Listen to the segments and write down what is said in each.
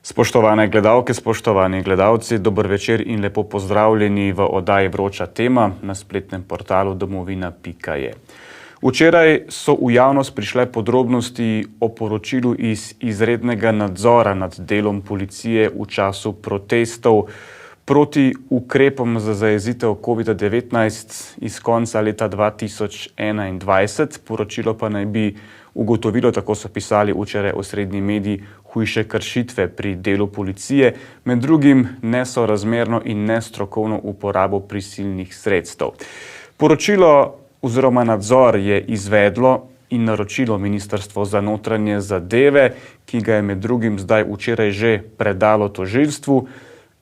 Spoštovane gledalke, spoštovani gledalci, dober večer in lepo pozdravljeni v oddaji Vroča tema na spletnem portalu domovina.je. Včeraj so v javnost prišle podrobnosti o poročilu iz izrednega nadzora nad delom policije v času protestov proti ukrepom za zajezitev COVID-19 iz konca leta 2021. Poročilo pa naj bi ugotovilo, tako so pisali včeraj osrednji mediji, hujše kršitve pri delu policije, med drugim nesorazmerno in nestrokovno uporabo prisilnih sredstev. Poročilo oziroma nadzor je izvedlo in naročilo Ministrstvo za notranje zadeve, ki ga je med drugim zdaj včeraj že predalo tožilstvu,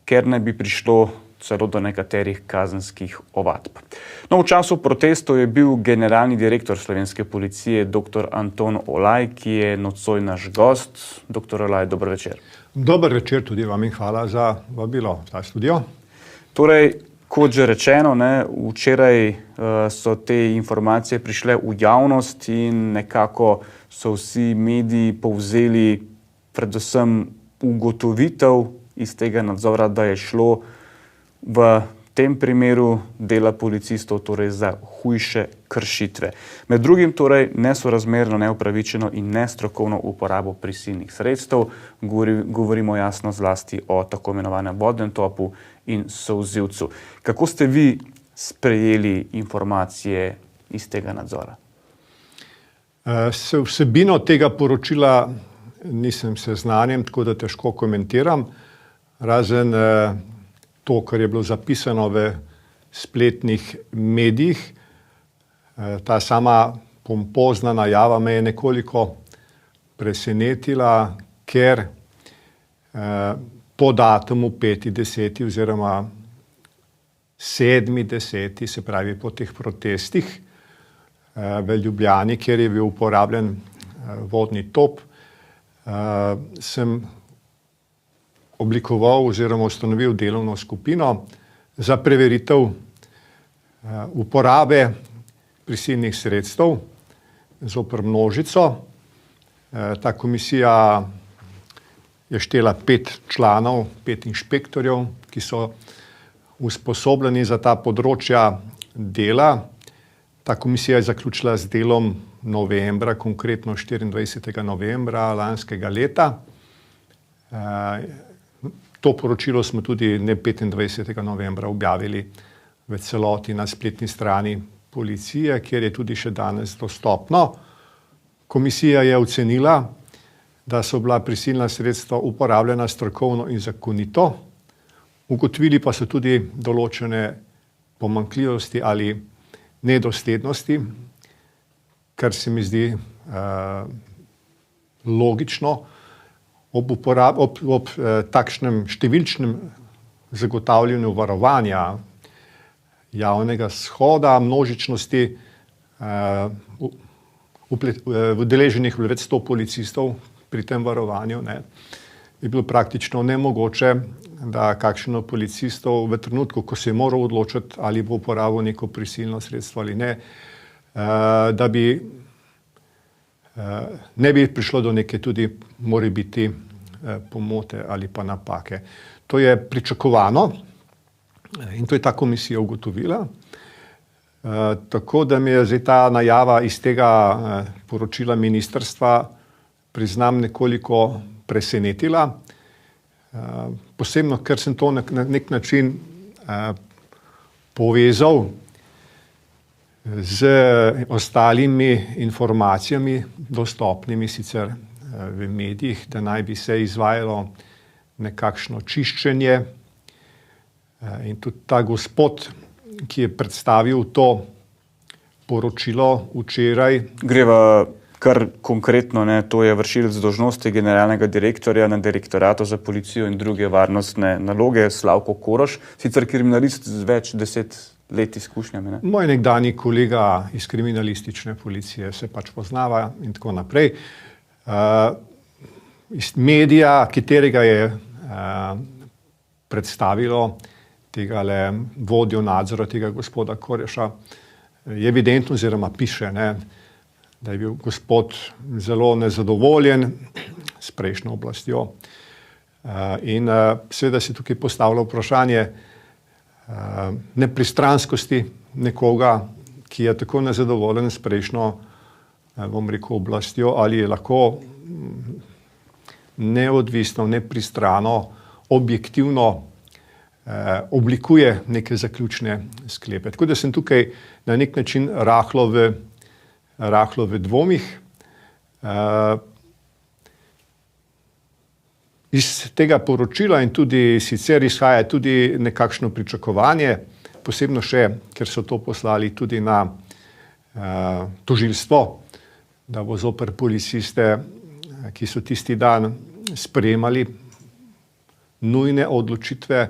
ker naj bi prišlo celo do nekaterih kazenskih ovadb. No, v času protestov je bil generalni direktor slovenske policije dr. Anton Olaj, ki je nocoj naš gost. Dr. Olaj, dober večer. Dober večer tudi vam in hvala za vabilo v ta studio. Torej, kot že rečeno, včeraj so te informacije prišle v javnost in nekako so vsi mediji povzeli predvsem ugotovitev iz tega nadzora, da je šlo v tem primeru dela policistov torej za hujše kršitve. Med drugim torej nesorazmerno, neupravičeno in nestrokovno uporabo prisilnih sredstev. Govorimo jasno zlasti o tako imenovanem vodnem topu in solzivcu. Kako ste vi sprejeli informacije iz tega nadzora? S vsebino tega poročila nisem seznanjen, tako da težko komentiram, razen to, kar je bilo zapisano v spletnih medijih. Ta sama pompozna najava me je nekoliko presenetila, ker po datumu 5.10. oziroma 7.10., se pravi po teh protestih v Ljubljani, kjer je bil uporabljen vodni top, sem oblikoval oziroma ustanovil delovno skupino za preveritev uporabe prisilnih sredstev zoper množico. Ta komisija je štela 5 članov, 5 inšpektorjev, ki so usposobljeni za ta področja dela. Ta komisija je zaključila z delom novembra, konkretno 24. novembra lanskega leta. To poročilo smo tudi 25. novembra objavili v celoti na spletni strani policije, kjer je tudi še danes dostopno. Komisija je ocenila, da so bila prisilna sredstva uporabljena strokovno in zakonito. Ugotovili pa so tudi določene pomanjkljivosti ali nedoslednosti, kar se mi zdi logično. Ob takšnem številčnem zagotavljanju varovanja javnega shoda, množičnosti udeleženih več 100 policistov pri tem varovanju, je bilo praktično nemogoče, da kakšen od policistov v trenutku, ko se je moral odločiti, ali bo uporabil neko prisilno sredstvo ali ne, da bi ne bi prišlo do neke tudi morebiti pomote ali pa napake. To je pričakovano in to je ta komisija ugotovila. Tako da mi je zdaj ta najava iz tega poročila ministrstva, priznam, nekoliko presenetila. Posebno, ker sem to na nek način povezal z ostalimi informacijami, dostopnimi sicer v medijih, da naj bi se izvajalo nekakšno čiščenje. In tudi ta gospod, ki je predstavil to poročilo včeraj. Greva kar konkretno, to je vršilec dolžnosti generalnega direktorja na Direktoratu za policijo in druge varnostne naloge, Slavko Koroš, sicer kriminalist z več 10 let izkušnjami. Moj nekdanji kolega iz kriminalistične policije se pač poznava in tako naprej. Iz medija, katerega je predstavilo tegale vodjo nadzora, tega gospoda Koreša, je evidentno oziroma piše, da je bil gospod zelo nezadovoljen s prejšnjo oblastjo. In seveda se tukaj postavlja vprašanje nepristranskosti nekoga, ki je tako nezadovoljen s prejšnjo, bom rekel, oblastjo, ali je lahko neodvisno, nepristrano, objektivno oblikuje neke zaključne sklepe. Tako da sem tukaj na nek način rahlo v dvomih. Iz tega poročila in tudi sicer izhaja tudi nekakšno pričakovanje, posebno še, ker so to poslali tudi na tožilstvo, da bo zoper policiste, ki so tisti dan sprejemali nujne odločitve,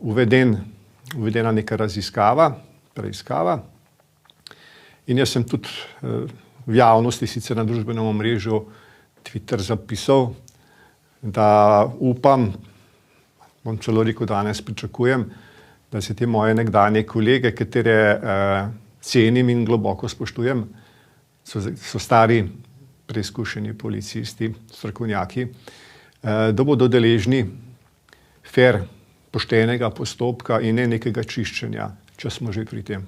uvedena neka preiskava. In jaz sem tudi v javnosti, sicer na družbenem omrežju Twitter zapisal, da upam, bom celo rekel danes pričakujem, da se te moje nekdanje kolege, katere cenim in globoko spoštujem, so stari preizkušeni policisti, strokovnjaki, da bodo deležni fair, poštenega postopka in ne nekega čiščenja, če smo že pri tem.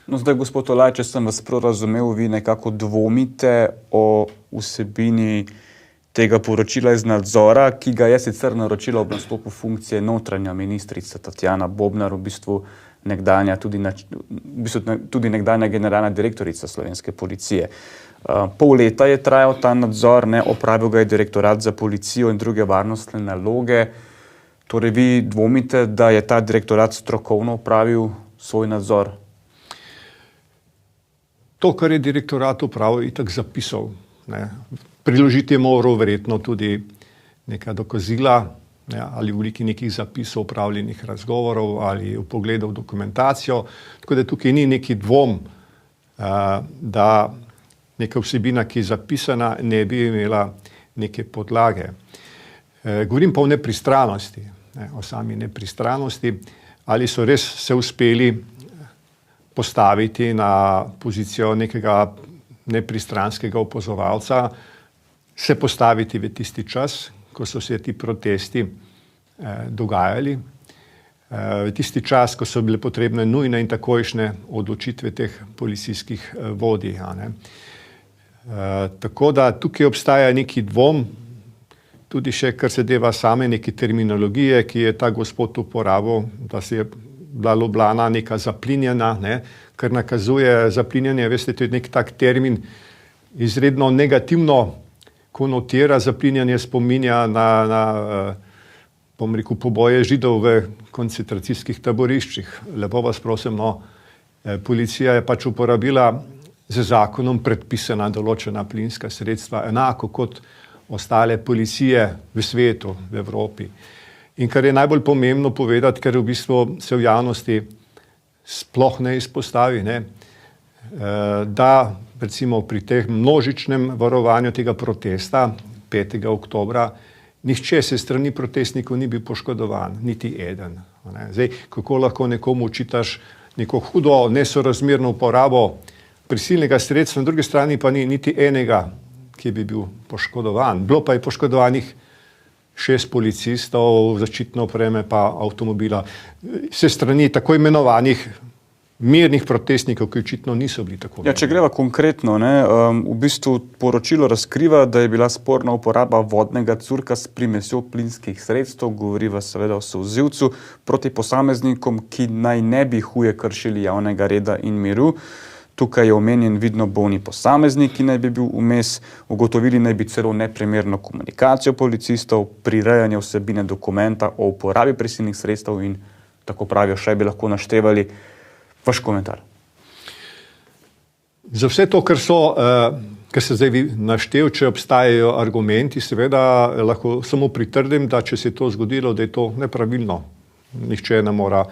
No, zdaj, gospod Olaj, če sem vas prav razumel, vi nekako dvomite o vsebini tega poročila iz nadzora, ki ga je sicer naročila ob nastopu funkcije notranja ministrica Tatjana Bobnar, v bistvu tudi nekdanja generalna direktorica Slovenske policije. Pol leta je trajal ta nadzor, opravil ga je Direktorat za policijo in druge varnostne naloge. Torej, vi dvomite, da je ta direktorat strokovno opravil svoj nadzor? To, kar je direktorat opravil, je itak zapisal. Priložiti je moral verjetno tudi neka dokazila, ali v obliki nekih zapisov, opravljenih razgovorov ali vpogledov v dokumentacijo. Tako da tukaj ni neki dvom, da neka vsebina, ki je zapisana, ne bi imela neke podlage. Govorim pa o nepristranosti, o sami nepristranosti, ali so res se uspeli postaviti na pozicijo nekega nepristranskega opazovalca, se postaviti v tisti čas, ko so se ti protesti dogajali, v tisti čas, ko so bile potrebne nujne in takojšnje odločitve teh policijskih vodij. Tako da tukaj obstaja neki dvom, tudi še kar se deva same neke terminologije, ki je ta gospod uporabil, da se je bila Ljubljana neka zaplinjena, kar nakazuje zaplinjanje, veste, to je nek tak termin, izredno negativno konotira, zaplinjanje spominja na bom rekel, poboje Židov v koncentracijskih taboriščih. Lepo vas prosim, policija je pač uporabila z zakonom predpisana določena plinska sredstva, enako kot ostale policije v svetu, v Evropi. In kar je najbolj pomembno povedati, ker v bistvu se v javnosti sploh ne izpostavi, da recimo pri tem množičnem varovanju tega protesta 5. oktobra nihče se strani protestnikov ni bil poškodovan, niti eden. Zdaj, kako lahko nekomu očitaš neko hudo, nesorazmerno uporabo prisilnega sredstva, na drugi strani pa ni niti enega, ki bi bil poškodovan. Bilo pa je poškodovanih 6 policistov, zaščitne opreme pa avtomobila. Se strani tako imenovanih mirnih protestnikov, ki očitno niso bili tako. Ja, če greva konkretno, v bistvu poročilo razkriva, da je bila sporna uporaba vodnega curka s primesjo plinskih sredstev, govoriva seveda o solzivcu, proti posameznikom, ki naj ne bi huje kršili javnega reda in miru. Tukaj je omenjen vidno bolni posameznik, ki naj bi bil vmes, ugotovili naj bi celo neprimerno komunikacijo policistov, prirejanje vsebine dokumenta o uporabi prisilnih sredstev in tako pravijo, še bi lahko naštevali. Vaš komentar. Za vse to, kar se zdaj naštel, če obstajajo argumenti, seveda lahko samo pritrdim, da če se je to zgodilo, da je to nepravilno. Nihče ne mora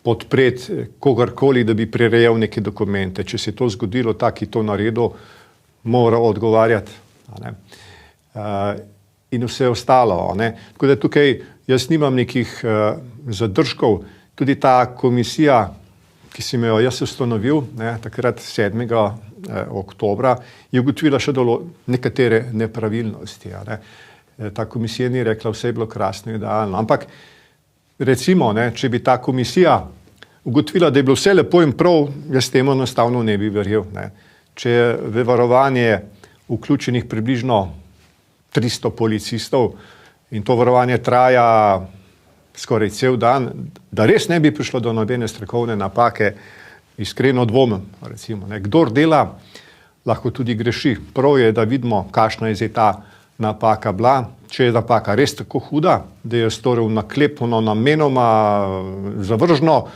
podpreti kogarkoli, da bi prirejal neke dokumente. Če se je to zgodilo, tak, ki to naredil, mora odgovarjati. In vse ostalo. Tako da tukaj jaz nimam nekih zadržkov. Tudi ta komisija, ki sem jo jaz ustanovil, takrat 7. oktobra, je ugotovila še nekatere nepravilnosti. Ta komisija ni rekla, vse je bilo krasno, idealno. Ampak recimo, če bi ta komisija ugotovila, da je bilo vse lepo in prav, jaz temu enostavno ne bi verjel. Če je v varovanje vključenih približno 300 policistov in to varovanje traja skoraj cel dan, da res ne bi prišlo do nobene strokovne napake, iskreno dvomim. Recimo, kdor dela, lahko tudi greši. Prav je, da vidimo, kakšna je zdaj ta napaka bila. Če je napaka res tako huda, da je storil naklepno, namenoma, zavržno,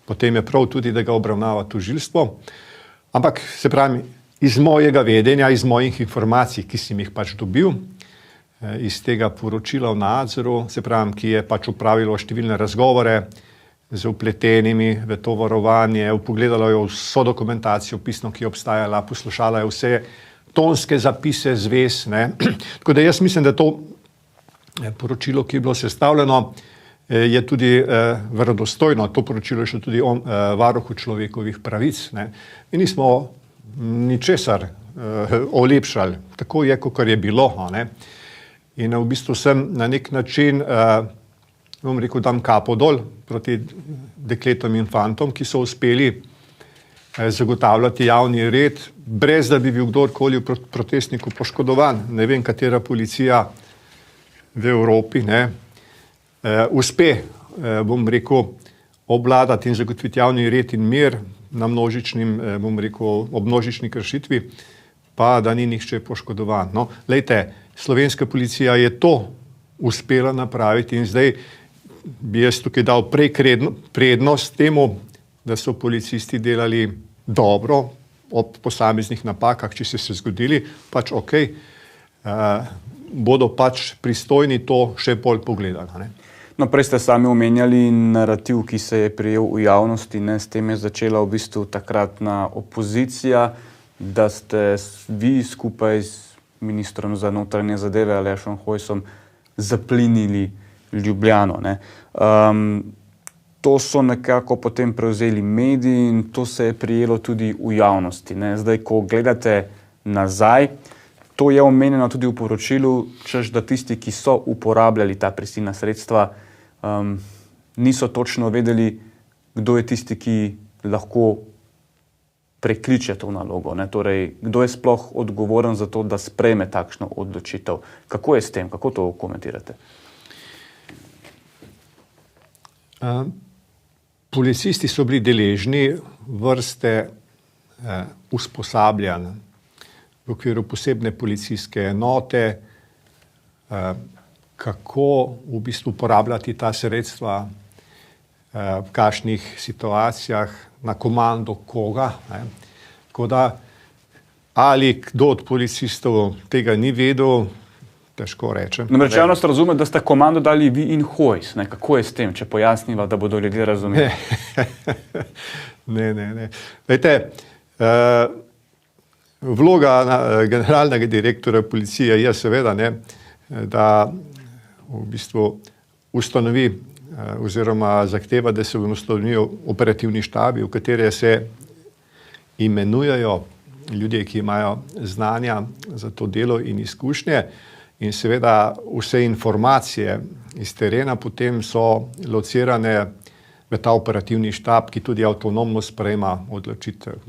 potem je prav tudi, da ga obravnava tožilstvo. Ampak se pravi, iz mojega vedenja, iz mojih informacij, ki sem jih pač dobil, iz tega poročila o nadzoru, se pravi, ki je pač upravilo številne razgovore z vpletenimi v to varovanje, pogledalo je vso dokumentacijo pisno, ki je obstajala, poslušala je vse tonske zapise zvez. Tako da jaz mislim, da to poročilo, ki je bilo sestavljeno, je tudi verodostojno. To poročilo je še tudi o varuhu človekovih pravic. Mi nismo ničesar olepšali, tako je, kot je bilo. In v bistvu sem na nek način, bom rekel, dam kapo dol proti dekletom in fantom, ki so uspeli zagotavljati javni red, brez da bi bil kdorkoli v protestniku poškodovan. Ne vem, katera policija v Evropi uspe, bom rekel, obvladati in zagotoviti javni red in mir na ob množični kršitvi, pa da ni nihče poškodovan. Glejte, slovenska policija je to uspela napraviti in zdaj bi jaz tukaj dal prednost temu, da so policisti delali dobro ob posameznih napakah, če so se zgodili, pač bodo pač pristojni to še bolj pogledali. No, prej ste sami omenjali narativ, ki se je prijel v javnosti, s tem je začela v bistvu takratna opozicija, da ste vi skupaj s ministrom za notranje zadeve Alešem Hojsom zaplinili Ljubljano. To so nekako potem prevzeli mediji in to se je prijelo tudi v javnosti. Zdaj, ko gledate nazaj, to je omenjeno tudi v poročilu, češ da tisti, ki so uporabljali ta prisilna sredstva, niso točno vedeli, kdo je tisti, ki lahko prekliče to nalogo. Torej, kdo je sploh odgovoren za to, da sprejme takšno odločitev. Kako je s tem? Kako to komentirate? Policisti so bili deležni vrste usposabljanj v okviru posebne policijske enote, kako v bistvu uporabljati ta sredstva, v kakšnih situacijah, na komando koga. Tako da, ali kdo od policistov tega ni vedel, težko rečem. Namreč javnost razume, da ste komando dali vi in Hojs. Kako je s tem, če pojasniva, da bodo ljudje razumeli? Ne. Vejte, vloga generalnega direktorja policije je seveda, da v bistvu ustanovi oziroma zahteva, da se ustanovijo operativni štabi, v katere se imenujejo ljudje, ki imajo znanja za to delo in izkušnje. In seveda vse informacije iz terena potem so locirane v ta operativni štab, ki tudi avtonomno sprejema odločitev.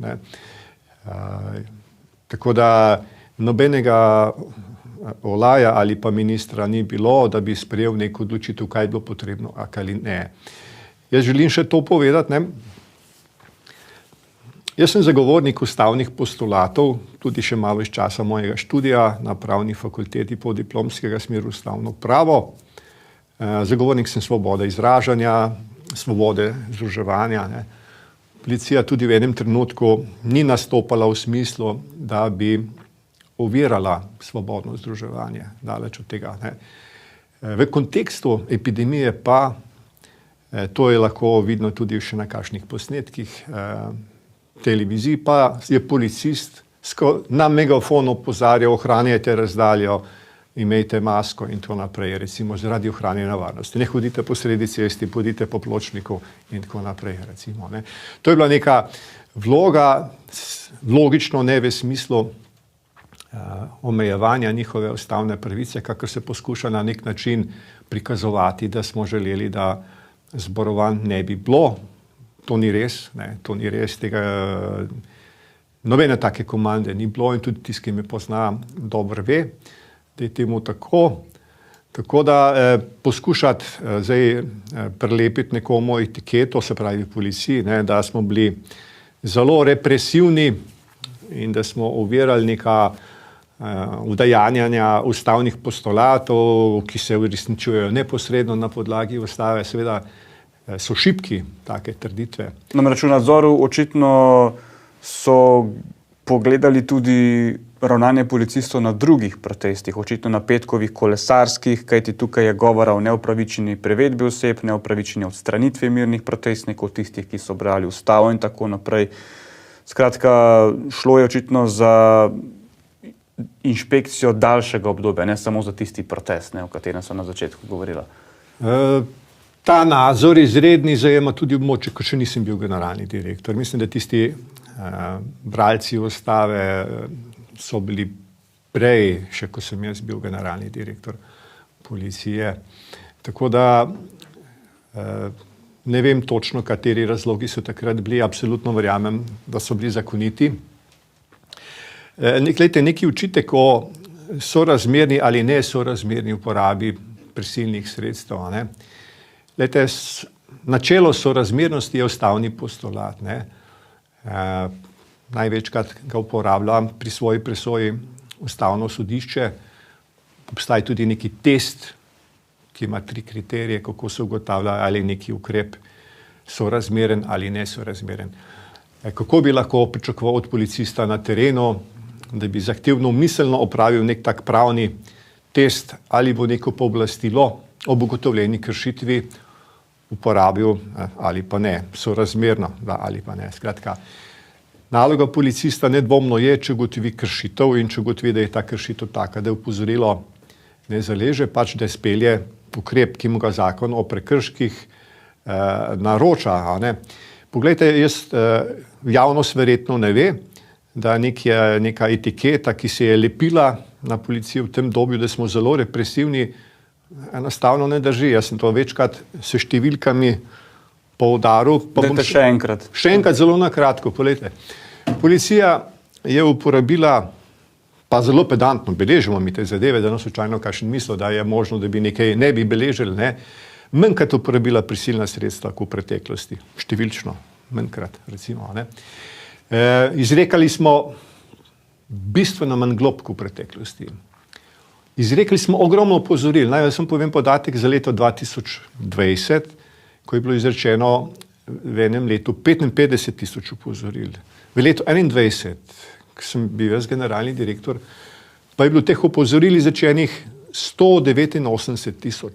Tako da nobenega Olaja ali pa ministra ni bilo, da bi sprejel neko odločitev, kaj je bilo potrebno, ali ne. Jaz želim še to povedati. Jaz sem zagovornik ustavnih postulatov, tudi še malo iz časa mojega študija na pravni fakulteti podiplomskega smeru ustavno pravo. Zagovornik sem svobode izražanja, svobode združevanja. Policija tudi v enem trenutku ni nastopala v smislu, da bi ovirala svobodno združevanje, daleč od tega. V kontekstu epidemije pa, to je lahko vidno tudi še na kakšnih posnetkih televizij, pa je policist na megafon opozarjal, ohranjajte razdaljo, imejte masko in tako naprej, recimo zaradi ohranjanja varnosti. Ne hodite po sredi cesti, pojdite po pločniku in tako naprej, recimo. Ne. To je bila neka vloga, logično ne v smislu omejevanja njihove ustavne pravice, kakor se poskuša na nek način prikazovati, da smo želeli, da zborovanj ne bi bilo. To ni res, ne, to ni res, tega nobene take komande ni bilo in tudi tisti, ki me pozna, dobro ve, da je temu tako. Tako da poskušati zdaj prilepiti nekomu etiketo, se pravi policiji, ne, da smo bili zelo represivni in da smo ovirali neka udejanjanja ustavnih postulatov, ki se uresničujejo neposredno na podlagi ustave, seveda so šibki take trditve. Namreč v nadzoru očitno so pogledali tudi ravnanje policistov na drugih protestih, očitno na petkovih kolesarskih, kajti tukaj je govora o neupravičeni prevedbi oseb, neupravičeni odstranitvi mirnih protestnikov, tistih, ki so brali ustavo in tako naprej. Skratka, šlo je očitno za inšpekcijo daljšega obdobja, ne samo za tisti protest, ne, o katerem sem na začetku govorila. Ta nadzor izredni zajema tudi območje, ko še nisem bil generalni direktor. Mislim, da tisti bralci ustave so bili prej, še ko sem jaz bil generalni direktor policije. Tako da ne vem točno, kateri razlogi so takrat bili, absolutno verjamem, da so bili zakoniti. Glejte, neki očitek o sorazmerni ali nesorazmerni uporabi prisilnih sredstev. Ne? Glejte, načelo sorazmernosti je ustavni postulat. Ne? Največkrat ga uporablja pri svoji presoji ustavno sodišče. Obstaja tudi neki test, ki ima 3 kriterije, kako se ugotavlja, ali je neki ukrep sorazmeren ali nesorazmeren. Kako bi lahko pričakoval od policista na terenu, da bi zahtevno miselno opravil nek tak pravni test, ali bo neko pooblastilo ob ugotovljeni kršitvi uporabil ali pa ne, sorazmerno ali pa ne. Skratka, naloga policista nedvomno je, če ugotovi kršitev in če ugotovi, da je ta kršitev taka, da je opozorilo ne zaleže, pač da spelje ukrep, ki mu ga zakon o prekrških naroča. Ne. Poglejte, javnost verjetno ne ve, da neka etiketa, ki se je lepila na policijo v tem dobju, da smo zelo represivni, enostavno ne drži. Jaz sem to večkrat s številkami poudaril. Dajte še enkrat. Še enkrat zelo na kratko. Poglejte. Policija je uporabila, pa zelo pedantno, beležimo mi te zadeve, da ne slučajno kakšen misel, da je možno, da bi nekaj ne bi beležili, ne. Manjkrat uporabila prisilna sredstva kot v preteklosti. Številčno. Manjkrat, recimo. Ne. Izrekali smo bistveno manj glob kot v preteklosti. Izrekli smo ogromno opozoril. Naj vam povem podatek za leto 2020, ko je bilo izrečeno v enem letu 55.000 opozoril. V letu 2021, ko sem bil jaz generalni direktor, pa je bilo teh opozoril izrečenih 189.000.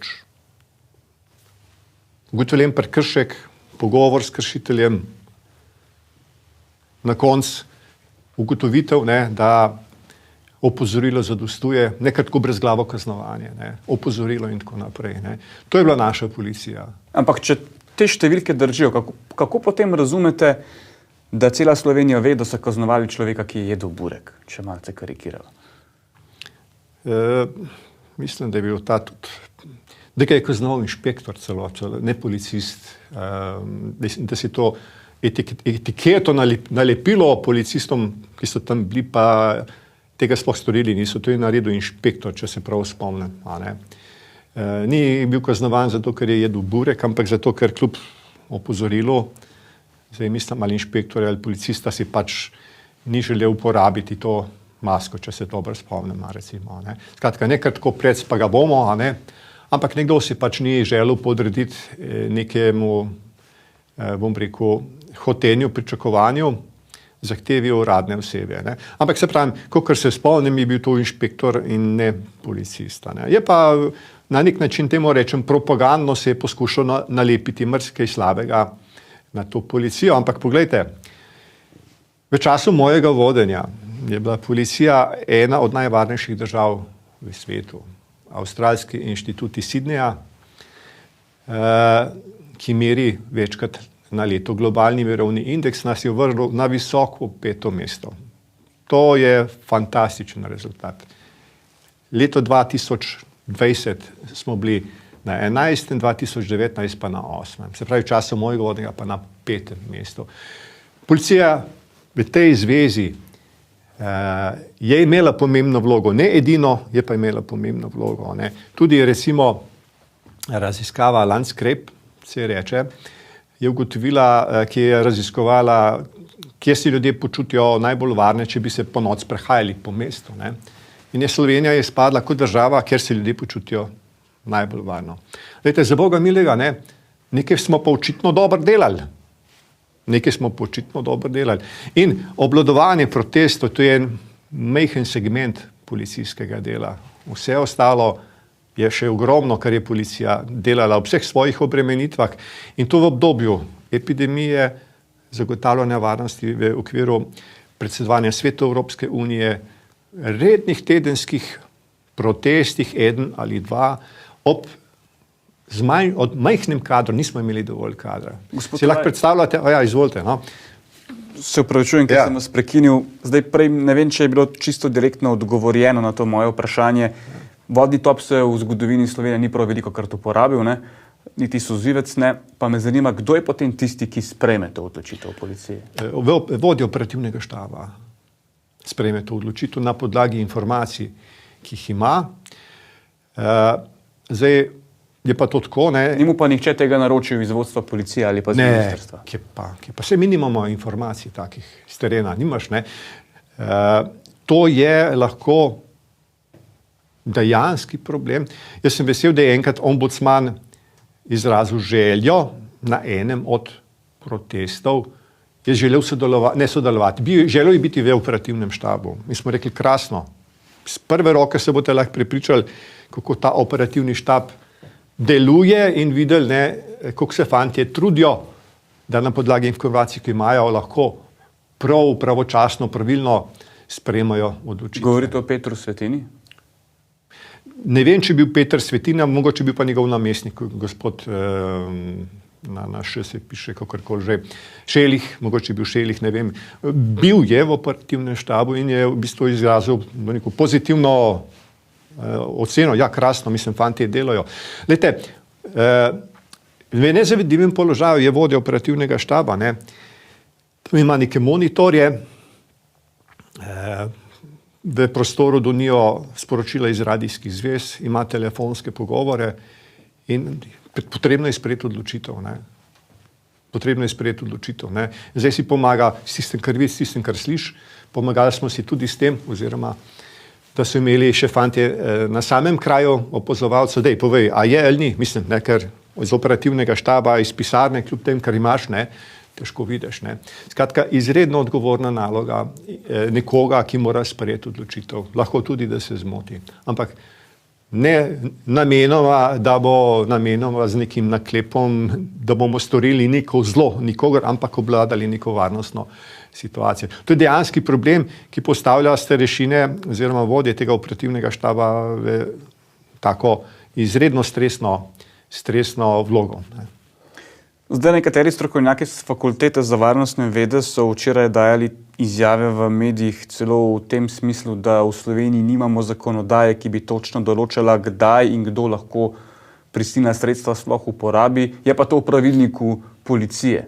Ugotovljen prekršek, pogovor s kršiteljem, na koncu ugotovitev, ne, da opozorilo zadostuje, nekaj tako brezglavo kaznovanje, ne, opozorilo in tako naprej. Ne. To je bila naša policija. Ampak če te številke držijo, kako potem razumete, da cela Slovenija ve, da so kaznovali človeka, ki je jedel burek, če malce karikiramo? Mislim, da je bil ta tudi, da ga je kaznoval inšpektor celo, ne policist, da si to etiketo nalepilo policistom, ki so tam bili, pa tega sploh storili niso. To je naredil inšpektor, če se prav spomnim. Ni bil kaznovan zato, ker je jedel burek, ampak zato, ker kljub opozorilu, zdaj mislim, ali inšpektor ali policista si pač ni želel uporabiti to masko, če se dobro spomnim, recimo. Skratka, nekaj tako pred pa ga bomo, ampak nekdo si pač ni želel podrediti nekemu, bom rekel, hotenju, pričakovanju, zahtevi uradne osebe. Ne. Ampak se pravim, kakor se spomnim, je bil to inšpektor in ne policista. Ne. Je pa na nek način, temu rečem, propagandno se je poskušal nalepiti marsikaj slabega na to policijo. Ampak poglejte, v času mojega vodenja je bila policija ena od najvarnejših držav v svetu. Avstralski inštitut iz Sydneyja, ki meri večkrat na leto globalni mirovni indeks, nas je vrnil na visoko 5. mesto. To je fantastičen rezultat. Leto 2020 smo bili na 11., 2019 pa na 8. Se pravi, v času mojega vodnega pa na 5. mestu. Policija v tej zvezi je imela pomembno vlogo, ne edino, je pa imela pomembno vlogo. Ne. Tudi recimo raziskava Landscape, se reče, je ugotovila, ki je raziskovala, kje si ljudje počutijo najbolj varne, če bi se po noč prehajali po mestu. Ne. In je Slovenija izpadla kot država, kjer se ljudje počutijo najbolj varno. Lejte, za Boga milega, ne, nekaj smo pa očitno dobro delali. In obvladovanje protestov, to je en majhen segment policijskega dela. Vse ostalo je še ogromno, kar je policija delala ob vseh svojih obremenitvah. In to v obdobju epidemije, zagotavljanja varnosti v okviru predsedovanja Svetu Evropske unije, rednih tedenskih protestih, 1 ali 2, ob majhnem kadru, nismo imeli dovolj kadra. Si lahko predstavljate, izvolite, no? Se upravičujem, ker sem vas prekinil. Zdaj prej ne vem, če je bilo čisto direktno odgovorjeno na to moje vprašanje. Vodni top se v zgodovini Slovenije ni prav veliko krat uporabil, ne? Niti solzivec ne. Pa me zanima, kdo je potem tisti, ki sprejme to odločitev v policiji? Vodja operativnega štaba sprejme to odločitev na podlagi informacij, ki jih ima. Zdaj je pa to tako, ne. Ni mu pa nihče tega naročil iz vodstva policije ali pa z ministrstva? Ne, kje pa. Saj mi nimamo informacij takih iz terena, nimaš, ne. To je lahko dejanski problem. Jaz sem vesel, da je enkrat ombudsman izrazil željo na enem od protestov. Je želel želel je biti v operativnem štabu. Mi smo rekli, krasno, z prve roke se boste lahko prepričali, kako ta operativni štab deluje in videli, ne, kako se fantje trudijo, da na podlagi informacij, ki imajo, lahko pravočasno, pravilno sprejemajo odločitve. Govorite o Petru Svetini? Ne vem, če je bil Peter Svetina, mogoče bil pa njegov namestnik, gospod na Š se piše, kakorkoli že, Šelih, mogoče je bil Šelih, ne vem. Bil je v operativnem štabu in je v bistvu izrazil neko pozitivno oceno. Ja, krasno, mislim, fantje delajo. Glejte, v nezavidljivem položaju je vodja operativnega štaba, ne. Tam ima neke monitorje, v prostoru donijo sporočila iz radijskih zvez, ima telefonske pogovore in potrebno je sprejeti odločitev, ne. Zdaj si pomaga s tistim, kar vidiš, s tistim, kar slišiš. Pomagali smo si tudi s tem, oziroma da so imeli še fantje na samem kraju opazovalcev. Dej, povej, a je ali ni? Mislim, ne, ker iz operativnega štaba, iz pisarne, kljub tem, kar imaš, ne, težko vidiš, ne. Skratka, izredno odgovorna naloga nekoga, ki mora sprejeti odločitev. Lahko tudi, da se zmoti. Ampak ne namenoma, da bo namenoma z nekim naklepom, da bomo storili neko zlo nikogar, ampak obvladali neko varnostno situacijo. To je dejanski problem, ki postavlja starešine oziroma vodje tega operativnega štaba v tako izredno stresno vlogo, ne. Zdaj nekateri strokovnjaki s fakultete za varnostne vede so včeraj dajali izjave v medijih celo v tem smislu, da v Sloveniji nimamo zakonodaje, ki bi točno določala, kdaj in kdo lahko prisilna sredstva sploh uporabi. Je pa to v pravilniku policije.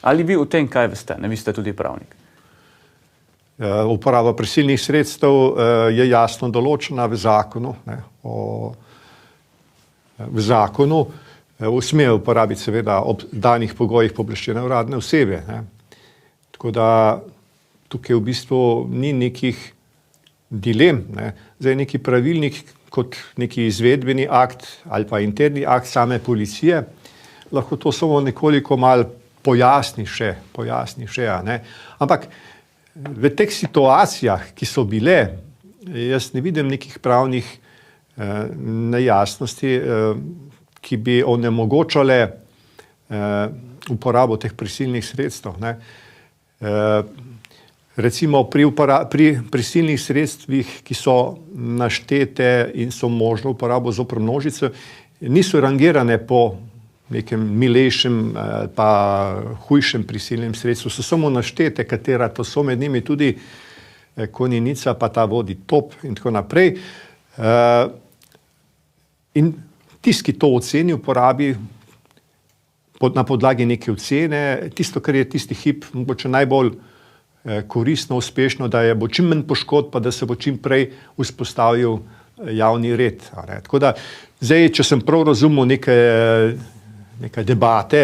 Ali vi o tem kaj veste? Ne, vi ste tudi pravnik. Uporaba prisilnih sredstev je jasno določena v zakonu, ne, v zakonu. Smejo uporabiti seveda ob danih pogojih pooblaščene uradne osebe, ne. Tako da tukaj v bistvu ni nekih dilem, ne. Zdaj neki pravilnik kot neki izvedbeni akt ali pa interni akt same policije, lahko to samo nekoliko malo pojasni še, ne. Ampak v teh situacijah, ki so bile, jaz ne vidim nekih pravnih nejasnosti, ki bi onemogočale uporabo teh prisilnih sredstev, ne. Recimo pri prisilnih sredstvih, ki so naštete in so možno uporabo zoper množice, niso rangirane po nekem milejšem pa hujšem prisilnem sredstvu, so samo naštete, katera to so, med njimi tudi konjenica, pa ta vodi top in tako naprej. In tisti, ki to oceni, uporabi na podlagi neke ocene, tisto, kar je tisti hip mogoče najbolj koristno, uspešno, da bo čim manj poškodb, pa da se bo čim prej vzpostavil javni red. Tako da, zdaj, če sem prav razumel neke debate,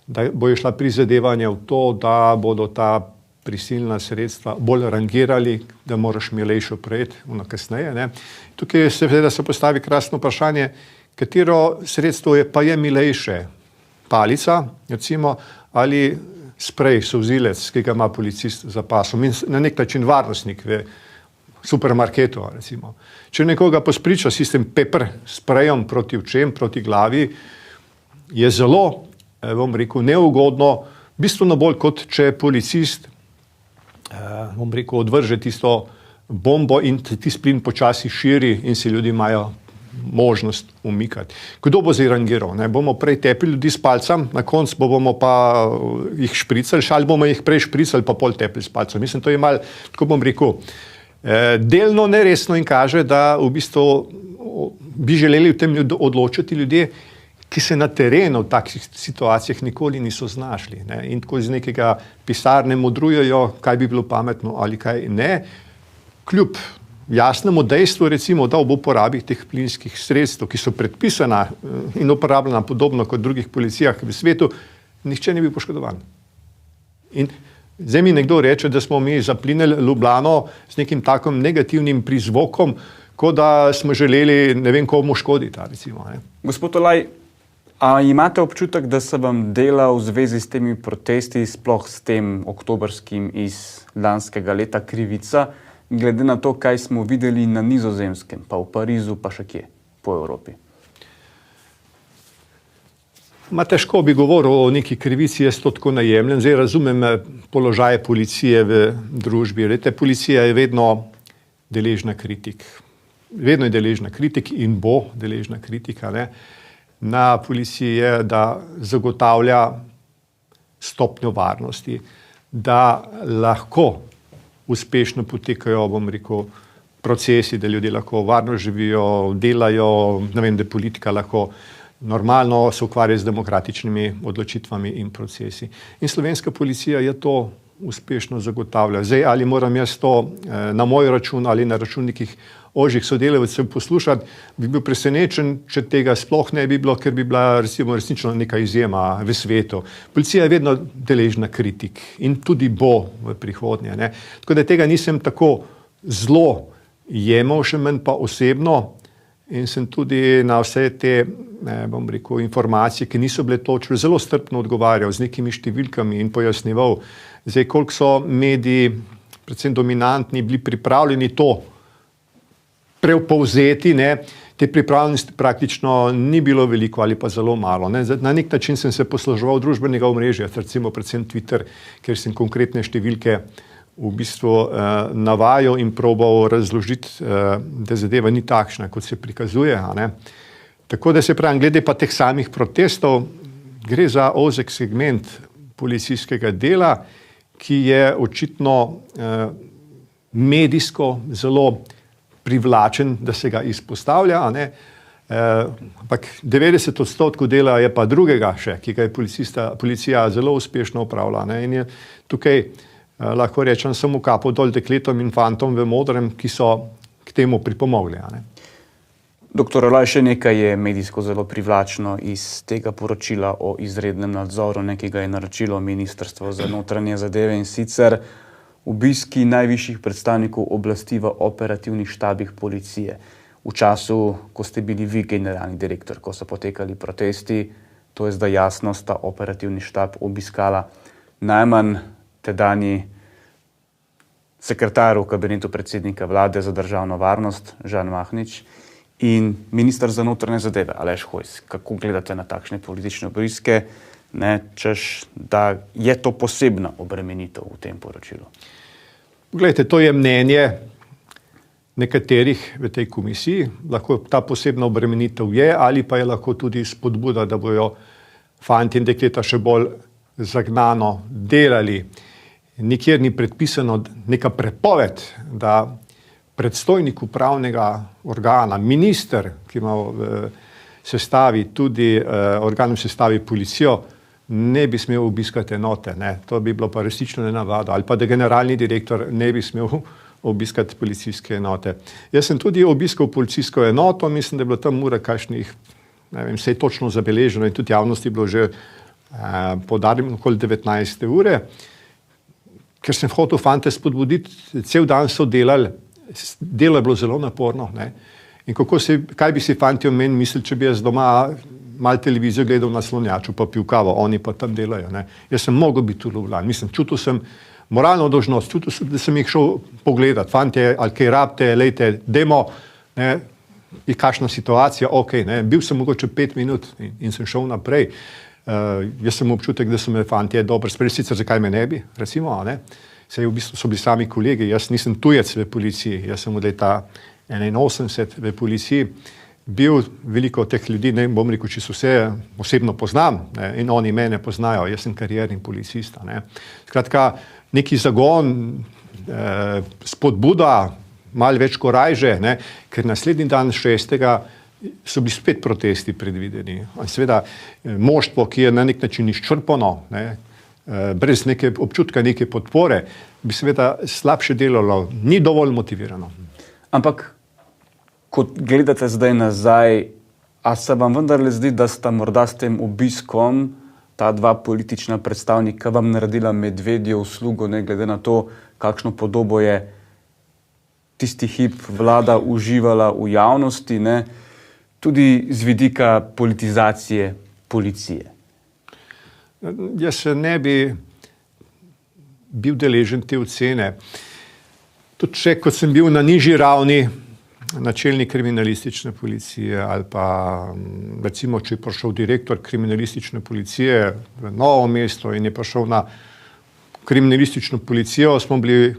da bojo šla prizadevanja v to, da bodo ta prisilna sredstva bolj rangirali, da moraš milejšo prejeti, kasneje. Tukaj seveda se postavi krasno vprašanje, katero sredstvo pa je milejše. Palica, recimo, ali sprej, solzilec, ki ga ima policist za pasom in na nek način varnostnik v supermarketu, recimo. Če nekoga pospriča s tistim pepper sprejom proti očem, proti glavi, je zelo, bom rekel, neugodno, bistveno bolj kot če policist, bom rekel, odvrže tisto bombo in tisti plin počasi širi in si ljudi imajo možnost umikati. Kdo bo zdaj rangiral? Bomo prej tepli ljudi s palcem, na koncu bomo pa jih špricali, ali bomo jih prej špricali, pa pol tepli s palcem. Mislim, to je malo, tako bom rekel, delno neresno in kaže, da v bistvu bi želeli v tem odločiti ljudje, ki se na terenu v takih situacijah nikoli niso znašli. In tako iz nekega pisarne modrujejo, kaj bi bilo pametno ali kaj ne. Kljub jasnemu dejstvu, recimo, da ob uporabi teh plinskih sredstev, ki so predpisana in uporabljena podobno kot v drugih policijah v svetu, nihče ne bi poškodovan. In zdaj mi nekdo reče, da smo mi zaplinili Ljubljano z nekim takim negativnim prizvokom, kot da smo želeli ne vem komu škoditi, recimo. Gospod Olaj, a imate občutek, da se vam dela v zvezi s temi protesti, sploh s tem oktobrskim iz lanskega leta, krivica, glede na to, kaj smo videli na Nizozemskem, pa v Parizu, pa še kje po Evropi? Težko bi govoril o neki krivici, jaz to tako najemljem. Zdaj razumem položaje policije v družbi. Policija je vedno deležna kritik. Vedno je deležna kritik in bo deležna kritika. Na policiji je, da zagotavlja stopnjo varnosti, da lahko uspešno potekajo, bom rekel, procesi, da ljudje lahko varno živijo, delajo, ne vem, da politika lahko normalno se ukvarja z demokratičnimi odločitvami in procesi. In slovenska policija je to uspešno zagotavlja. Zdaj, ali moram jaz to na moj račun ali na račun nekih ožjih sodelavcev poslušati, bi bil presenečen, če tega sploh ne bi bilo, ker bi bila recimo resnično neka izjema v svetu. Policija je vedno deležna kritik in tudi bo v prihodnje. Tako da tega nisem tako zelo jemal, še manj pa osebno, in sem tudi na vse te, bom rekel, informacije, ki niso bile točne, zelo strpno odgovarjal z nekimi številkami in pojasnjeval. Zdaj, koliko so mediji, predvsem dominantni, bili pripravljeni to povzeti, te pripravljenosti praktično ni bilo veliko ali pa zelo malo. Na nek način sem se posluževal družbenega omrežja, recimo predvsem Twitter, kjer sem konkretne številke v bistvu navajal in probal razložiti, da zadeva ni takšna, kot se prikazuje. Tako da se pravim, glede pa teh samih protestov, gre za ozek segment policijskega dela, ki je očitno medijsko zelo privlačen, da se ga izpostavlja, ampak 90% dela je pa drugega še, ki ga je policija zelo uspešno opravila. In je tukaj, lahko rečem, samo kapo dol dekletom in fantom v modrem, ki so k temu pripomogli. Doktor Olaj, še nekaj je medijsko zelo privlačno iz tega poročila o izrednem nadzoru, ki ga je naročilo Ministrstvo za notranje zadeve, in sicer obiski najvišjih predstavnikov oblasti v operativnih štabih policije. V času, ko ste bili vi generalni direktor, ko so potekali protesti, to je zdaj jasno, sta operativni štab obiskala najmanj tedanji sekretar v kabinetu predsednika vlade za državno varnost, Žan Mahnič, in minister za notranje zadeve, Aleš Hojs. Kako gledate na takšne politične obiske, češ, da je to posebna obremenitev v tem poročilu? Poglejte, to je mnenje nekaterih v tej komisiji, lahko ta posebna obremenitev je, ali pa je lahko tudi spodbuda, da bojo fanti in dekleta še bolj zagnano delali. Nikjer ni predpisano neka prepoved, da predstojnik upravnega organa, minister, ki ima v sestavi tudi organ v sestavi policijo, ne bi smel obiskati enote. Ne. To bi bilo pa resnično nenavadno. Ali pa da generalni direktor ne bi smel obiskati policijske enote. Jaz sem tudi obiskal policijsko enoto, mislim, da je bilo tam ura kakšnih, ne vem, vse je točno zabeleženo in tudi javnosti bilo že poudarjeno okoli 19. ure, ker sem hotel fante spodbuditi, cel dan so delali, delo je bilo zelo naporno. Ne. In kaj bi si fanti o meni mislili, če bi jaz doma malo televizijo gledal na slonjaču pa pil kavo, oni pa tam delajo. Ne. Jaz sem mogel biti v Ljubljani, mislim, čutil sem moralno dolžnost, čutil sem, da sem jih šel pogledat, fantje, ali kaj rabite, lejte, demo, ne, je kakšna situacija, ok, ne, bil sem mogoče 5 minut in sem šel naprej. Jaz sem občutek, da so me fantje dobro sprejeli, sicer zakaj me ne bi, recimo, ne, saj v bistvu so bili sami kolegi, jaz nisem tujec v policiji, jaz sem od leta 81 v policiji, bil veliko teh ljudi, ne bom rekel, če so vse osebno poznam, ne, in oni mene poznajo, jaz sem karierni policista. Ne. Skratka, neki zagon, spodbuda, malo več korajže, ne, ker naslednji dan 6. so bili spet protesti predvideni. Seveda moštvo, ki je na nek način izčrpano, ne, brez neke občutka, neke podpore, bi seveda slabše delalo, ni dovolj motivirano. Ampak, ko gledate zdaj nazaj, a se vam vendarle zdi, da sta morda s tem obiskom ta dva politična predstavnika vam naredila medvedjo uslugo, ne glede na to, kakšno podobo je tisti hip vlada uživala v javnosti, ne, tudi z vidika politizacije policije? Jaz se ne bi bil deležen te ocene. Tudi če, kot sem bil na nižji ravni, načelnik kriminalistične policije ali pa recimo, če je prišel direktor kriminalistične policije v Novo mesto in je prišel na kriminalistično policijo, smo bili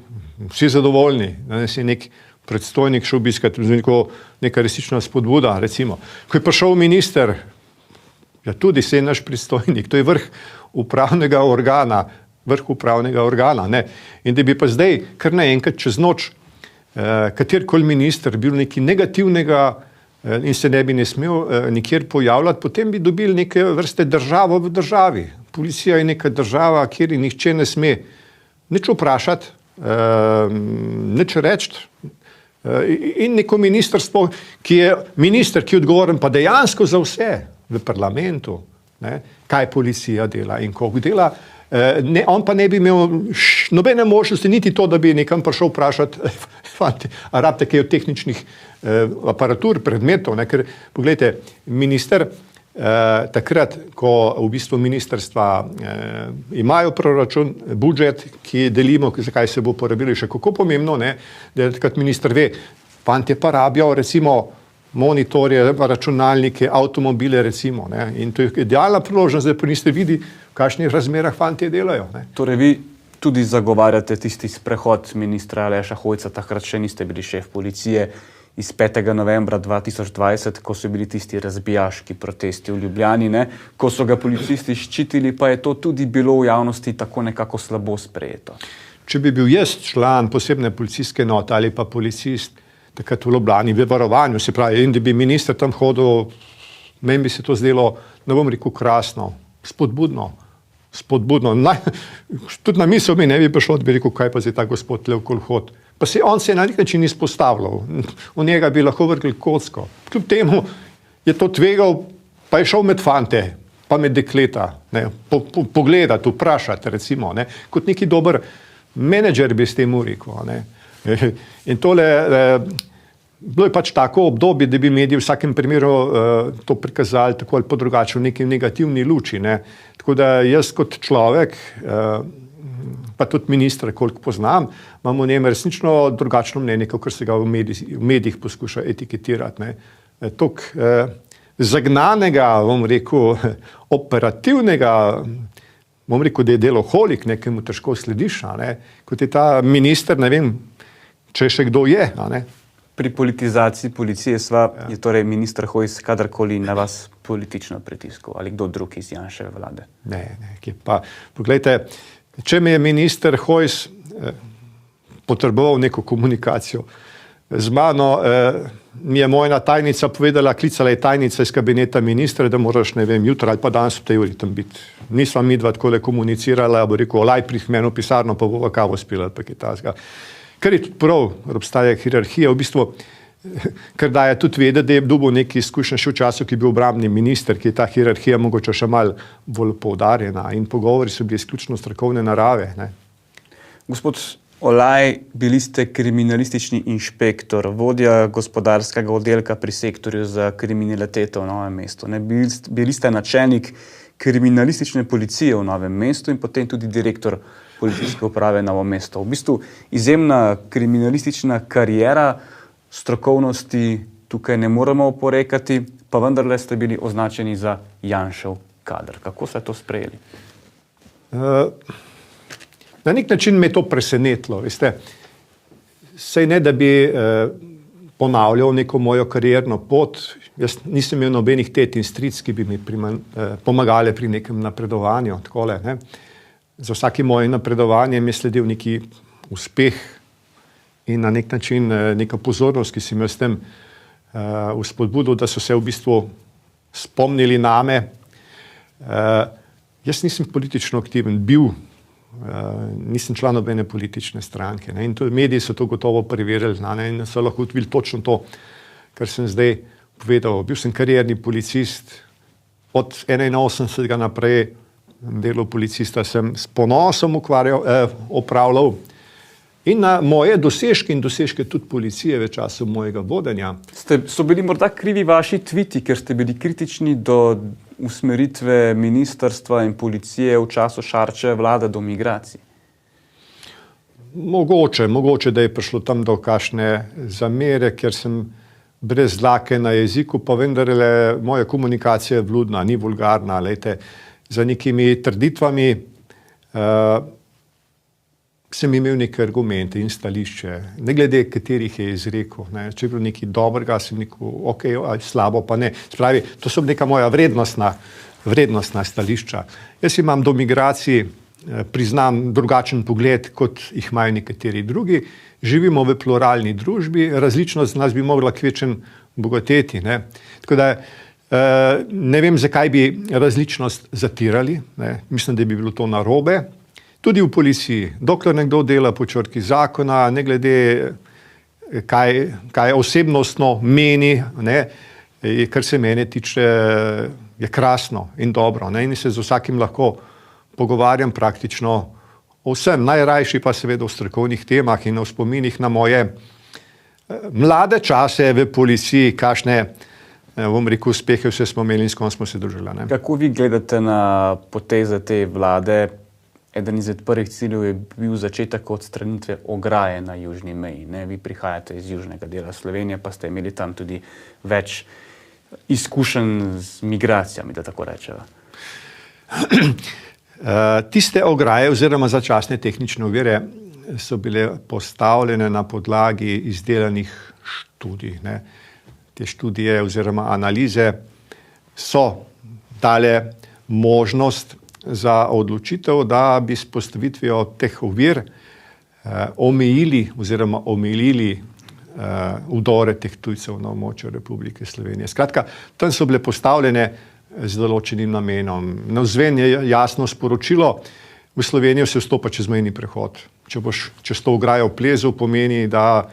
vsi zadovoljni, da nas je nek predstojnik šel obiskati, neka resnična spodbuda, recimo. Ko je prišel minister, ja tudi se je naš predstojnik, to je vrh upravnega organa, ne. In da bi pa zdaj kar naenkrat čez noč katerikoli minister bil nekaj negativnega in se ne bi ne smel nikjer pojavljati, potem bi dobili neke vrste državo v državi. Policija je neka država, kjer nihče ne sme nič vprašati, nič reči. In neko ministrstvo, ki je minister, ki je odgovoren pa dejansko za vse v parlamentu, ne, kaj policija dela in koliko dela, ne, on pa ne bi imel nobene možnosti niti to, da bi nekam prišel vprašati, fanti, a rabite kaj od tehničnih aparatur, predmetov, ne, ker pogledajte, minister takrat, ko v bistvu ministrstva imajo proračun, budžet, ki delimo, zakaj se bo porabili, še kako pomembno, ne, da takrat minister ve, fantje pa rabijo recimo monitorje, računalnike, avtomobile recimo, ne, in to je idealna priložnost, da minister vidi, v kakšnih razmerah fantje delajo. Ne. Torej vi tudi zagovarjate tisti sprehod ministra Aleša Hojsa, takrat še niste bili šef policije, iz 5. novembra 2020, ko so bili tisti razbijaški protesti v Ljubljani, ne? Ko so ga policisti ščitili, pa je to tudi bilo v javnosti tako nekako slabo sprejeto. Če bi bil jaz član posebne policijske enote ali pa policist takrat v Ljubljani, v varovanju, se pravi, in da bi minister tam hodil, meni bi se to zdelo, ne bom rekel krasno, spodbudno. Tudi na misel mi ne bi prišlo, da bi rekel, kaj pa zdaj ta gospod le okoli hod. Pa on se je na nek način izpostavljal, v njega bi lahko vrgli kocko. Kljub temu je to tvegal, pa je šel med fante, pa med dekleta, ne, pogledati, vprašati, recimo, ne, kot neki dober menedžer bi s tem rekel. Ne. In tole, bilo je pač tako obdobje, da bi mediji v vsakem primeru to prikazali tako ali pa drugače v neki negativni luči. Ne. Tako da jaz kot človek, pa tudi ministra, koliko poznam, imam o njem resnično drugačno mnenje, kot se ga v medijih poskuša etiketirati. Toliko zagnanega, bom rekel, operativnega bom rekel, da je deloholik, nekemu težko slediš, a ne, kot je ta minister, ne vem, če še kdo je, a ne. Pri politizaciji policije je torej minister Hojs kadarkoli na vas politično pritiskal ali kdo drug iz Janševe vlade? Ne, pa poglejte, če mi je minister Hojs potreboval neko komunikacijo z mano, mi je moja tajnica povedala, klicala je tajnica iz kabineta ministra, da moraš, ne vem, jutri ali pa danes v tej uri tam biti. Nisva midva takole komunicirala, bo rekel, olaj pri meni v pisarno, pa bova kavo spila, pa kaj tasga. Ker je tudi prav, obstaja hierarhija, v bistvu, ker daje tudi vedeti, da je dobil neki izkušnje še v času, ki je bil obrambni minister, ki je ta hierarhija mogoče še malo bolj poudarjena in pogovori so bili izključno strokovne narave. Ne. Gospod Olaj, bili ste kriminalistični inšpektor, vodja gospodarskega oddelka pri sektorju za kriminaliteto v Novem mestu. Ne. Bili ste načelnik kriminalistične policije v Novem mestu in potem tudi direktor policijske uprave Novo mesto. V bistvu izjemna kriminalistična kariera, strokovnosti tukaj ne moremo oporekati, pa vendarle ste bili označeni za Janšev kader. Kako ste to sprejeli? Na nek način me je to presenetilo. Veste, saj ne, da bi ponavljal neko mojo karierno pot. Jaz nisem imel nobenih tet in stric, ki bi mi pomagali pri nekem napredovanju. Takole, ne. Za vsakim mojim napredovanjem je sledil neki uspeh in na nek način neka pozornost, ki si imel s tem vzpodbudil, da so se v bistvu spomnili name. Jaz nisem politično aktiven bil, nisem član nobene politične stranke. Ne, in tudi mediji so to gotovo preverili, ne, in so lahko videli točno to, kar sem zdaj povedal. Bil sem karierni policist, od 81. naprej delo policista sem s ponosom opravljal in na moje dosežke in dosežke tudi policije v času mojega vodenja. So bili morda krivi vaši tviti, ker ste bili kritični do usmeritve ministrstva in policije v času Šarčeve vlade do migracij? Mogoče, da je prišlo tam do kakšne zamere, ker sem brez dlake na jeziku, pa vendarle moja komunikacija je vljudna, ni vulgarna, lejte, za nekimi trditvami sem imel neke argumente in stališče, ne glede katerih je izrekel. Ne. Če je bilo nekaj dobrega, sem rekel, ok, slabo pa ne. Spravi, to so neka moja vrednostna stališča. Jaz imam do migracij, priznam, drugačen pogled, kot jih imajo nekateri drugi. Živimo v pluralni družbi, različnost nas bi mogla kvečem bogateti. Ne. Tako da ne vem, zakaj bi različnost zatirali. Ne. Mislim, da bi bilo to narobe. Tudi v policiji, dokler nekdo dela po črki zakona, ne glede kaj osebnostno meni, ne, kar se mene tiče, je krasno in dobro. Ne, in se z vsakim lahko pogovarjam praktično o vsem. Najrajši pa seveda o strokovnih temah in o spominih na moje mlade čase v policiji, kakšne, bom rekel, uspehe vse smo imeli in s kom smo se družili. Ne. Kako vi gledate na poteze te vlade? Eden izmed prvih ciljev je bil začetek odstranitve ograje na južni meji. Ne? Vi prihajate iz južnega dela Slovenije, pa ste imeli tam tudi več izkušenj z migracijami, da tako rečeva. Tiste ograje oziroma začasne tehnične ovire so bile postavljene na podlagi izdelanih študij. Ne? Te študije oziroma analize so dale možnost za odločitev, da bi s postavitvijo teh ovir omejili oziroma omilili vdore teh tujcev na območju Republike Slovenije. Skratka, tam so bile postavljene z določenim namenom. Navzven je jasno sporočilo, v Slovenijo se vstopa čez mejni prehod. Če boš čez to ograjo plezal, pomeni, da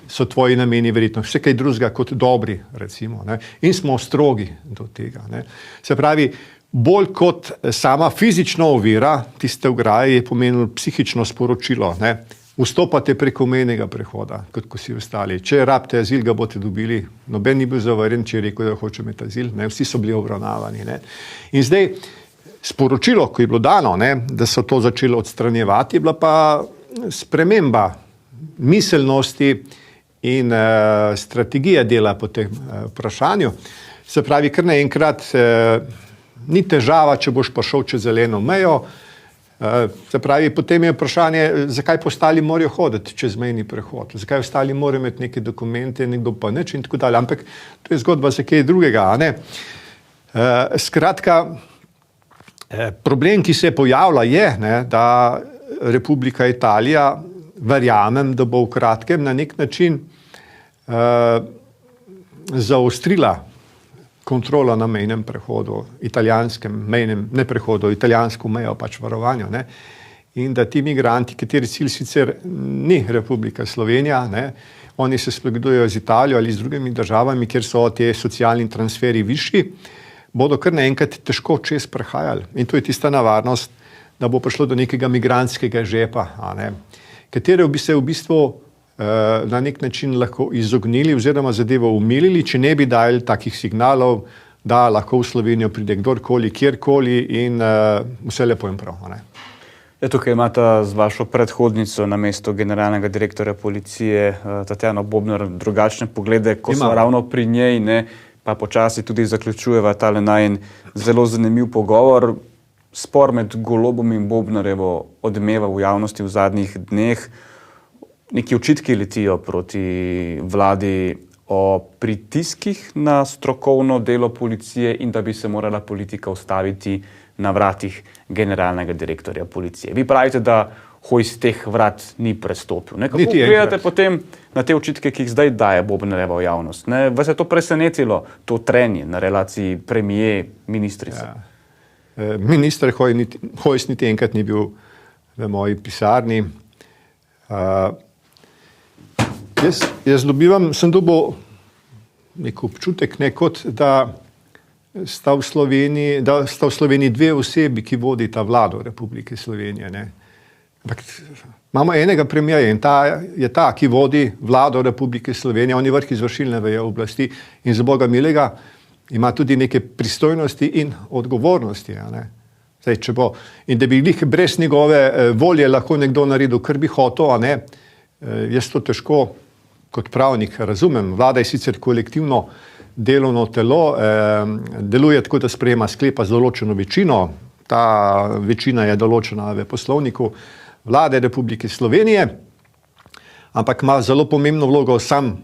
so tvoji nameni verjetno vse kaj drugega kot dobri, recimo. Ne? In smo strogi do tega. Ne? Se pravi, bolj kot sama fizična ovira, tiste ograje je pomenilo psihično sporočilo. Ne? Vstopate preko mejnega prehoda, kot ko si ostali. Če rabite azil, ga boste dobili. Noben ni bil zavarjen, če je rekel, da hoče imeti azil. Ne? Vsi so bili obravnavani. Ne? In zdaj sporočilo, ko je bilo dano, ne, da so to začeli odstranjevati, je bila pa sprememba miselnosti in strategija dela po tem vprašanju. Se pravi, kar naenkrat ni težava, če boš pa šel čez zeleno mejo, Se pravi, potem je vprašanje, zakaj pa ostali morajo hoditi čez mejni prehod, zakaj ostali morajo imeti neke dokumente, nekdo pa nič in tako dalje, ampak to je zgodba za kaj drugega, a ne. Skratka, problem, ki se pojavlja je, ne, da Republika Italija, verjamem, da bo v kratkem na nek način zaostrila kontrola na mejnem prehodu, italijanskem mejnem, ne prehodu, italijansko mejo pač varovanju, ne, in da ti migranti, kateri cilj sicer ni Republika Slovenija, ne, oni se spogledujejo z Italijo ali z drugimi državami, kjer so te socialni transferi višji, bodo kar naenkrat težko čez prehajali. In to je tista nevarnost, da bo prišlo do nekega migrantskega žepa, a ne, katere bi se v bistvu na nek način lahko izognili oziroma zadevo umilili, če ne bi dajali takih signalov, da lahko v Slovenijo pride kdorkoli, kjerkoli in vse lepo in prav. Ne? Tukaj imate z vašo predhodnico na mesto generalnega direktorja policije Tatjano Bobnar drugačne poglede, ko smo ravno pri njej, ne, pa počasi tudi zaključujeva tale najin zelo zanimiv pogovor. Spor med Golobom in Bobnarjevo odmeva v javnosti v zadnjih dneh. Neki očitki letijo proti vladi o pritiskih na strokovno delo policije in da bi se morala politika ustaviti na vratih generalnega direktorja policije. Vi pravite, da Hojs teh vrat ni prestopil. Kako gledate potem na te očitke, ki jih zdaj daje Bobnarjeva v javnost? Vas je to presenetilo, to trenje na relaciji premier-ministrica? Ja. Minister Hojs niti enkrat ni bil v moji pisarni. Jaz sem dobil nek občutek, kot da sta v Sloveniji dve osebi, ki vodita vlado Republike Slovenije. Ne. Imamo enega premierja in ta je ta, ki vodi vlado Republike Slovenije, on je vrh izvršilne veje oblasti in za Boga milega ima tudi neke pristojnosti in odgovornosti. Ne. Zdaj, če bo, in da bi brez njegove volje lahko nekdo naredil, kar bi hotel, a ne, jaz to težko kot pravnik razumem. Vlada je sicer kolektivno delovno telo, deluje tako, da sprejema sklepa z določeno večino. Ta večina je določena v poslovniku Vlade Republike Slovenije, ampak ima zelo pomembno vlogo sam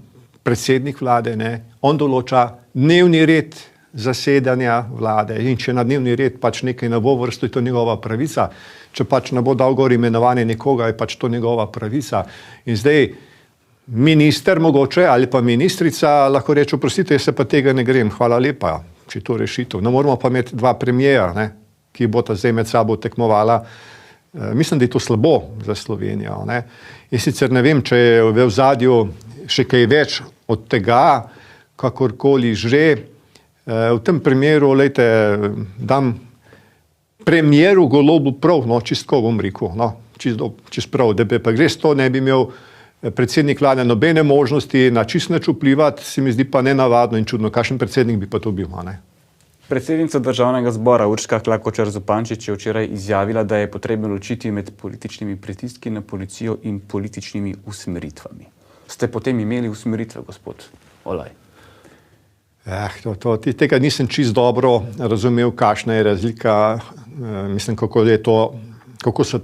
predsednik vlade. Ne. On določa dnevni red zasedanja vlade in če na dnevni red pač nekaj ne bo vrsto, je to njegova pravica. Če pač ne bo dal gor imenovanje nekoga, je pač to njegova pravica. In zdaj minister mogoče ali pa ministrica lahko reče, oprostite, jaz se pa tega ne grem, hvala lepa, če to rešitev. Ne moramo pa imeti dva premiera, ne, ki bota zdaj med sabo tekmovala. Mislim, da je to slabo za Slovenijo. Ne. In sicer ne vem, če je v ozadju še kaj več od tega, kakorkoli že. V tem primeru, lejte, dam premieru Golobu prav, no, čistko bom rekel, no, čist prav, da bi pa res to ne bi imel predsednik vlade nobene možnosti na čist nič vplivati, se mi zdi pa nenavadno in čudno, kakšen predsednik bi pa to bil, ne? Predsednica Državnega zbora Urška Klakočar Zupančič je včeraj izjavila, da je potrebno ločiti med političnimi pritiski na policijo in političnimi usmeritvami. Ste potem imeli usmeritve, gospod Olaj? Tega nisem čisto dobro razumel, kakšna je razlika, mislim, kako so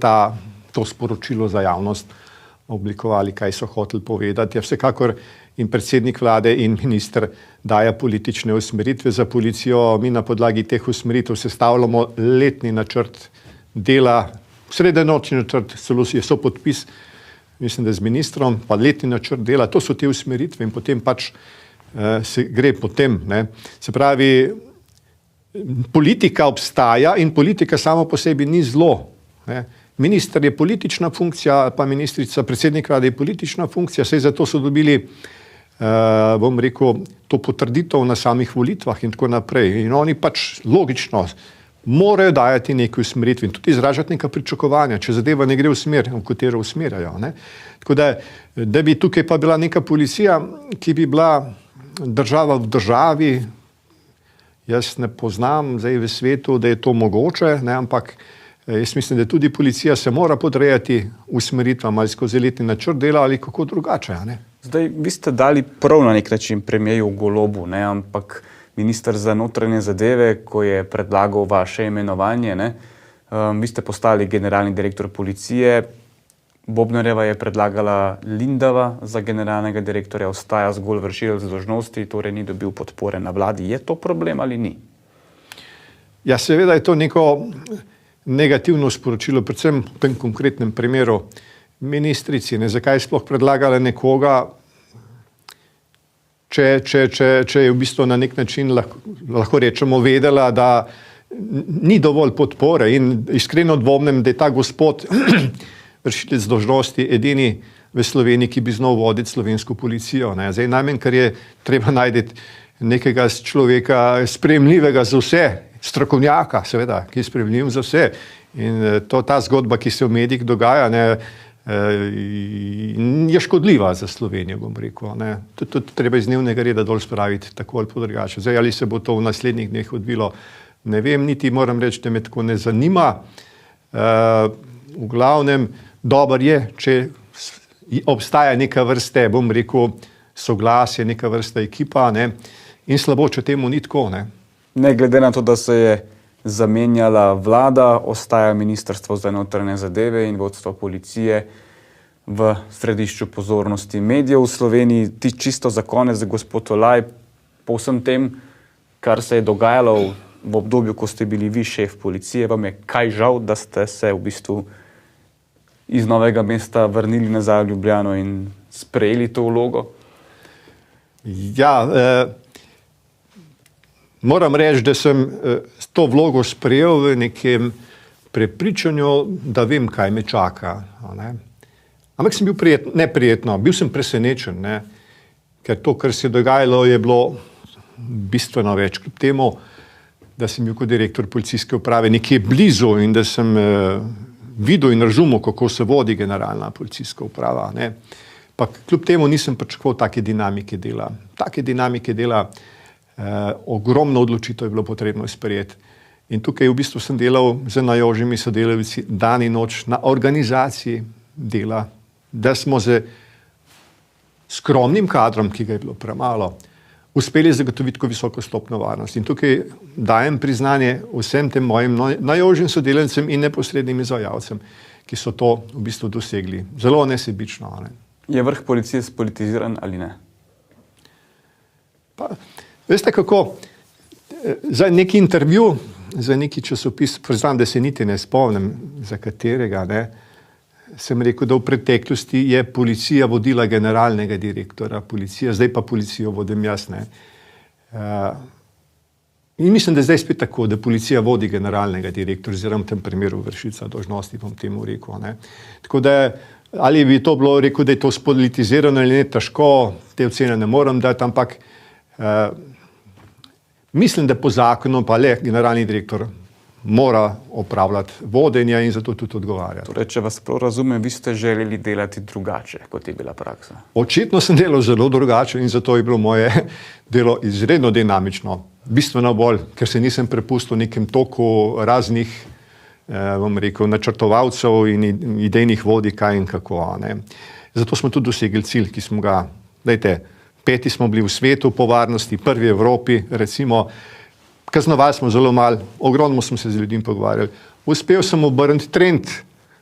to sporočilo za javnost oblikovali, kaj so hoteli povedati. Vsekakor in predsednik vlade in minister daje politične usmeritve za policijo. Mi na podlagi teh usmeritev sestavljamo letni načrt dela, srednjeročni načrt, celo je sopodpis, mislim, da z ministrom, pa letni načrt dela. To so te usmeritve in potem pač se gre potem. Ne. Se pravi, politika obstaja in politika samo po sebi ni zlo. Ne. Minister je politična funkcija, pa ministrica, predsednik vlade je politična funkcija, saj zato so dobili, bom rekel, to potrditev na samih volitvah in tako naprej. In oni pač logično morajo dajati neke usmeritve in tudi izražati neka pričakovanja, če zadeva ne gre v smer, v katero usmerjajo. Ne. Tako da bi tukaj pa bila neka policija, ki bi bila država v državi, jaz ne poznam zdaj v svetu, da je to mogoče, ne, ampak jaz mislim, da tudi policija se mora podrejati usmeritvam ali skozi letni načrt dela ali kako drugače. Ne? Zdaj, vi ste dali prav na nek način premierju Golobu, ne? Ampak minister za notranje zadeve, ko je predlagal vaše imenovanje, ne? Vi ste postali generalni direktor policije. Bobnarjeva je predlagala Lindava za generalnega direktorja, ostaja zgolj vršilec dolžnosti, torej ni dobil podpore na vladi. Je to problem ali ni? Ja, seveda je to neko negativno sporočilo, predvsem v tem konkretnem primeru ministrici. Zakaj je sploh predlagala nekoga, če je v bistvu na nek način lahko rečemo vedela, da ni dovolj podpore, in iskreno dvomim, da je ta gospod vršilec dolžnosti edini v Sloveniji, ki bi znal voditi slovensko policijo. Zdaj, najmanj, kar je treba najti nekega človeka sprejemljivega za vse, strokovnjaka, seveda, ki je sprejemljiv za vse. In ta zgodba, ki se v medijih dogaja, je škodljiva za Slovenijo, bom rekel. To treba iz dnevnega reda dol spraviti, tako ali drugače. Zdaj, ali se bo to v naslednjih dneh odvilo, ne vem, niti moram reči, da me tako ne zanima. V glavnem, dobro je, če obstaja neka vrste, bom rekel, soglasje, neka vrsta ekipa, in slabo, če temu ni tako. Ne glede na to, da se je zamenjala vlada, ostaja Ministrstvo za notranje zadeve in vodstvo policije v središču pozornosti medijev v Sloveniji. Ti čisto za konec, gospod Olaj, po vsem tem, kar se je dogajalo v obdobju, ko ste bili vi šef policije, vam je kaj žal, da ste se v bistvu iz Novega mesta vrnili nazaj v Ljubljano in sprejeli to vlogo? Ja, moram reči, da sem to vlogo sprejel v nekem prepričanju, da vem, kaj me čaka. Ampak sem bil neprijetno, bil sem presenečen, ker to, kar se je dogajalo, je bilo bistveno več. Kljub temu, da sem bil kot direktor policijske uprave nekje blizu in da sem videl in razumel, kako se vodi generalna policijska uprava. Pa kljub temu nisem pričakoval take dinamike dela. Take dinamike dela, ogromno odločitev je bilo potrebno sprejeti. In tukaj v bistvu sem delal z najožjimi sodelavci dan in noč na organizaciji dela, da smo z skromnim kadrom, ki ga je bilo premalo, uspeli zagotoviti tako visoko stopnjo varnosti. In tukaj dajem priznanje vsem tem mojim najožjim sodelavcem in neposrednim izvajalcem, ki so to v bistvu dosegli. Zelo nesebično. Je vrh policije spolitiziran ali ne? Pa, veste kako, za neki intervju, za neki časopis, priznam, da se niti ne spomnim, za katerega, sem rekel, da v preteklosti je policija vodila generalnega direktora policije, zdaj pa policijo vodim jaz. In mislim, da je zdaj spet tako, da policija vodi generalnega direktorja, oziroma v tem primeru vršilca dolžnosti, bom temu rekel. Tako da, ali bi to bilo rekel, da je to spolitizirano ali ne, težko, te ocene ne morem dati, ampak mislim, da po zakonu pa le generalni direktor mora opravljati vodenje in zato tudi odgovarjati. Torej, če vas prav razumem, vi ste želeli delati drugače, kot je bila praksa. Očitno sem delal zelo drugače in zato je bilo moje delo izredno dinamično. Bistveno bolj, ker se nisem prepustil nekem toku raznih, bom rekel, načrtovalcev in idejnih vodij, kaj in kako. Zato smo tudi dosegli cilj, ki smo ga, dajte, 5. smo bili v svetu po varnosti, 1. v Evropi, recimo. Kaznovali smo zelo malo, ogromno smo se z ljudmi pogovarjali. Uspel sem obrniti trend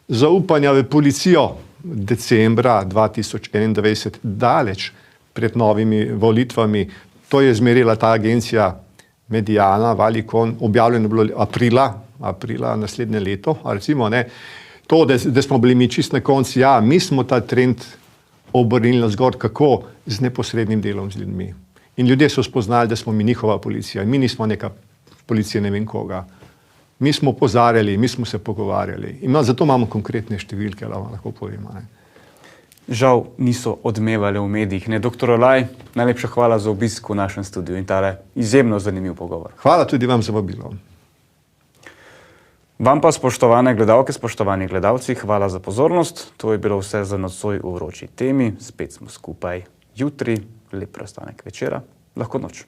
zaupanja v policijo decembra 2021, daleč pred novimi volitvami. To je izmerila ta agencija Mediana, Valicon, objavljeno bilo aprila naslednje leto. Recimo, to, da smo bili mi čist na koncu, ja, mi smo ta trend obrnili na zgor, kako z neposrednim delom z ljudmi. In ljudje so spoznali, da smo mi njihova policija. Mi nismo neka policija ne vem koga. Mi smo opozarjali, mi smo se pogovarjali. In zato imamo konkretne številke, lahko povem. Žal niso odmevali v medijih. Doktor Olaj, najlepša hvala za obisk v našem studiu in tale izjemno zanimiv pogovor. Hvala tudi vam za vabilo. Vam pa, spoštovane gledalke, spoštovani gledalci, hvala za pozornost. To je bilo vse za nocoj v vroči temi. Spet smo skupaj jutri. Lep preostanek večera, lahko noč.